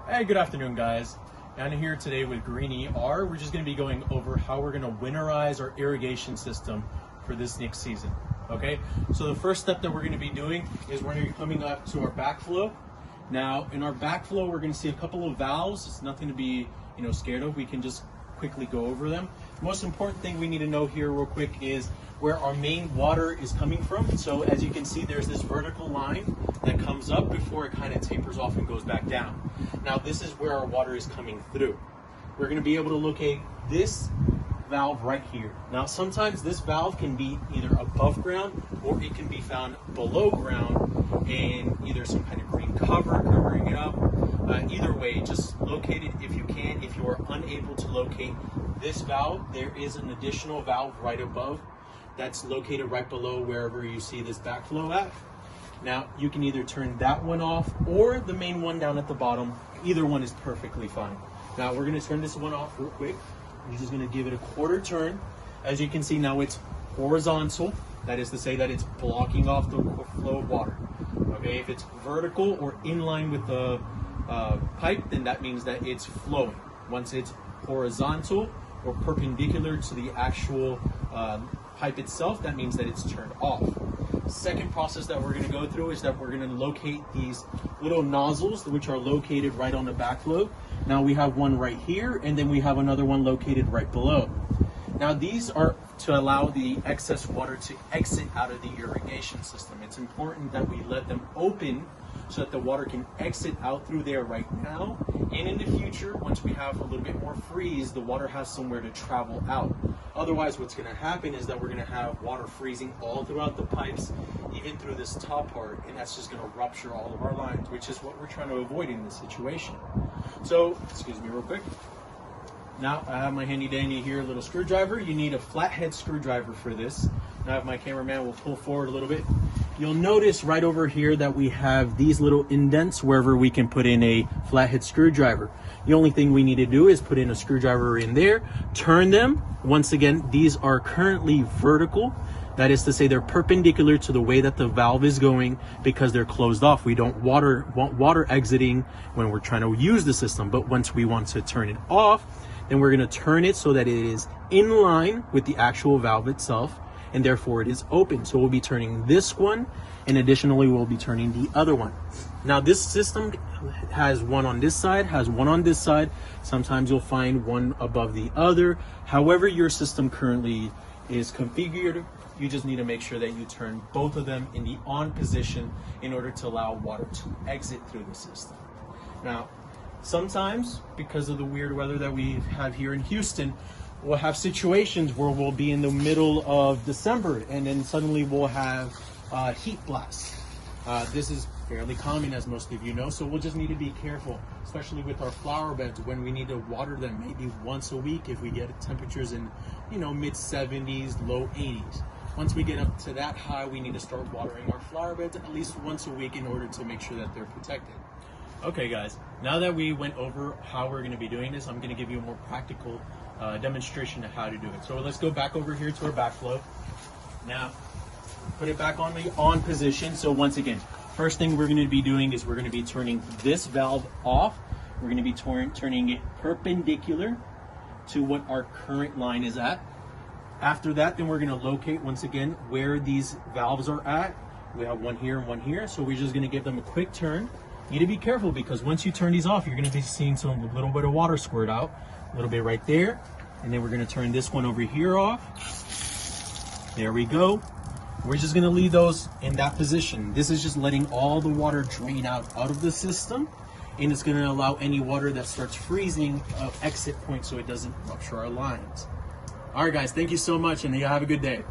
Hey, good afternoon, guys. I'm here today with GreenER. We're just going to be going over how we're going to winterize our irrigation system for this next season. Okay, so the first step that we're going to be doing is we're going to be coming up to our backflow. Now, in our backflow, we're going to see a couple of valves. It's nothing to be, scared of. We can just quickly go over them. The most important thing we need to know here real quick is where our main water is coming from. So as you can see, there's this vertical line that comes up before it kind of tapers off and goes back down. Now this is where our water is coming through. We're going to be able to locate this valve right here. Now sometimes this valve can be either above ground or it can be found below ground in either some kind of green cover covering it up. Either way, just locate it if you can. If you are unable to locate this valve, there is an additional valve right above that's located right below wherever you see this backflow at. Now you can either turn that one off or the main one down at the bottom. Either one is perfectly fine. Now we're going to turn this one off real quick. We're just going to give it a quarter turn. As you can see, now it's horizontal. That is to say that it's blocking off the flow of water. Okay, if it's vertical or in line with the pipe, then that means that it's flowing. Once it's horizontal or perpendicular to the actual pipe itself, that means that it's turned off. Second process that we're going to go through is that we're going to locate these little nozzles which are located right on the backflow. Now we have one right here, and then we have another one located right below. Now these are to allow the excess water to exit out of the irrigation system. It's important that we let them open so that the water can exit out through there right now, and in the future, once we have a little bit more freeze, the water has somewhere to travel out. Otherwise, what's going to happen is that we're going to have water freezing all throughout the pipes, even through this top part, and that's just going to rupture all of our lines, which is what we're trying to avoid in this situation. So, excuse me real quick. Now I have my handy dandy here little screwdriver. You need a flathead screwdriver for this. Now if my cameraman will pull forward a little bit, you'll notice right over here that we have these little indents wherever we can put in a flathead screwdriver. The only thing we need to do is put in a screwdriver in there, turn them. Once again, these are currently vertical. That is to say they're perpendicular to the way that the valve is going because they're closed off. We don't want water exiting when we're trying to use the system, but once we want to turn it off, then we're going to turn it so that it is in line with the actual valve itself, and therefore it is open. So we'll be turning this one, and additionally we'll be turning the other one. Now this system has one on this side, has one on this side. Sometimes you'll find one above the other. However your system currently is configured, you just need to make sure that you turn both of them in the on position in order to allow water to exit through the system. Now, sometimes, because of the weird weather that we have here in Houston, we'll have situations where we'll be in the middle of December and then suddenly we'll have heat blasts. This is fairly common, as most of you know, so we'll just need to be careful, especially with our flower beds when we need to water them maybe once a week if we get temperatures in, mid 70s, low 80s. Once we get up to that high, we need to start watering our flower beds at least once a week in order to make sure that they're protected. Okay guys, now that we went over how we're going to be doing this, I'm going to give you a more practical demonstration of how to do it. So let's go back over here to our backflow. Now, put it back on the on position. So once again, first thing we're going to be doing is we're going to be turning this valve off. We're going to be turning it perpendicular to what our current line is at. After that, then we're going to locate once again where these valves are at. We have one here and one here, so we're just going to give them a quick turn. You need to be careful because once you turn these off, you're going to be seeing a little bit of water squirt out, a little bit right there, and then we're going to turn this one over here off. There we go. We're just going to leave those in that position. This is just letting all the water drain out of the system, and it's going to allow any water that starts freezing exit point so it doesn't rupture our lines. All right, guys, thank you so much, and you have a good day.